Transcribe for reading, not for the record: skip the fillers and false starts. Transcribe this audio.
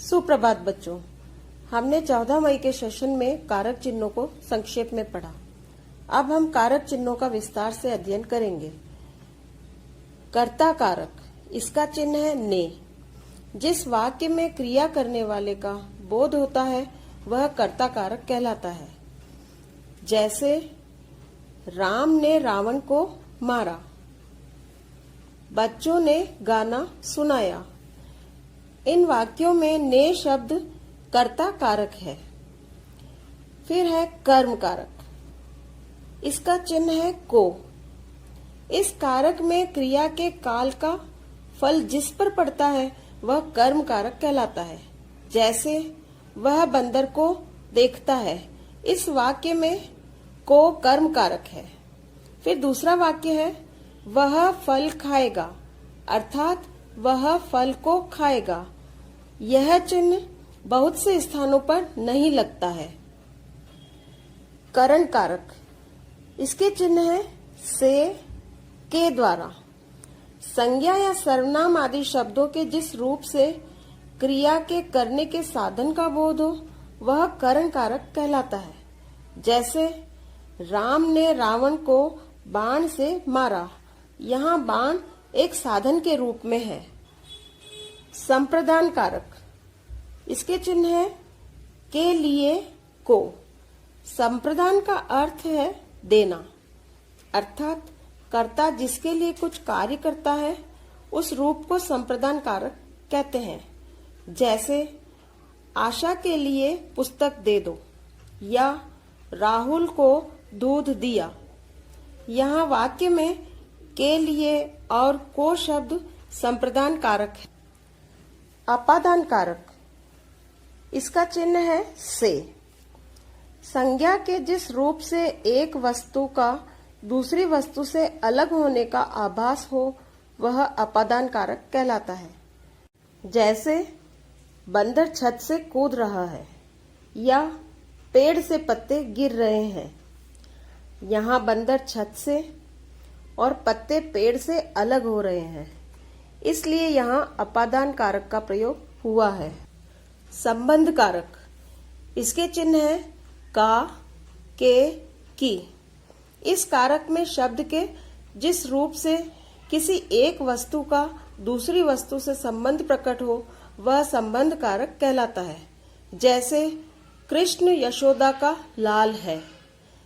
सुप्रभात बच्चों, हमने 14 मई के सेशन में कारक चिन्हों को संक्षेप में पढ़ा। अब हम कारक चिन्हों का विस्तार से अध्ययन करेंगे। कर्ता कारक, इसका चिन्ह है ने। जिस वाक्य में क्रिया करने वाले का बोध होता है वह कर्ता कारक कहलाता है। जैसे राम ने रावण को मारा, बच्चों ने गाना सुनाया। इन वाक्यों में ने शब्द कर्ता कारक है। फिर है कर्म कारक, इसका चिन्ह है को। इस कारक में क्रिया के काल का फल जिस पर पड़ता है वह कर्म कारक कहलाता है। जैसे वह बंदर को देखता है, इस वाक्य में को कर्म कारक है। फिर दूसरा वाक्य है वह फल खाएगा, अर्थात वह फल को खाएगा। यह चिन्ह बहुत से स्थानों पर नहीं लगता है। करण कारक, इसके चिन्ह है से, के द्वारा। संज्ञा या सर्वनाम आदि शब्दों के जिस रूप से क्रिया के करने के साधन का बोध हो वह करण कारक कहलाता है। जैसे राम ने रावण को बाण से मारा, यहाँ बाण एक साधन के रूप में है। संप्रदान कारक, इसके चिन्ह है के लिए को। संप्रदान का अर्थ है देना, अर्थात कर्ता जिसके लिए कुछ कार्य करता है उस रूप को संप्रदान कारक कहते हैं। जैसे आशा के लिए पुस्तक दे दो या राहुल को दूध दिया। यहाँ वाक्य में के लिए और को शब्द संप्रदान कारक है। अपादान कारक, इसका चिन्ह है से। संज्ञा के जिस रूप से एक वस्तु का दूसरी वस्तु से अलग होने का आभास हो वह अपादान कारक कहलाता है। जैसे बंदर छत से कूद रहा है या पेड़ से पत्ते गिर रहे हैं। यहाँ बंदर छत से और पत्ते पेड़ से अलग हो रहे हैं, इसलिए यहाँ अपादान कारक का प्रयोग हुआ है। संबंध कारक, इसके चिन्ह है का, के, की। इस कारक में शब्द के जिस रूप से किसी एक वस्तु का दूसरी वस्तु से संबंध प्रकट हो वह संबंध कारक कहलाता है। जैसे कृष्ण यशोदा का लाल है।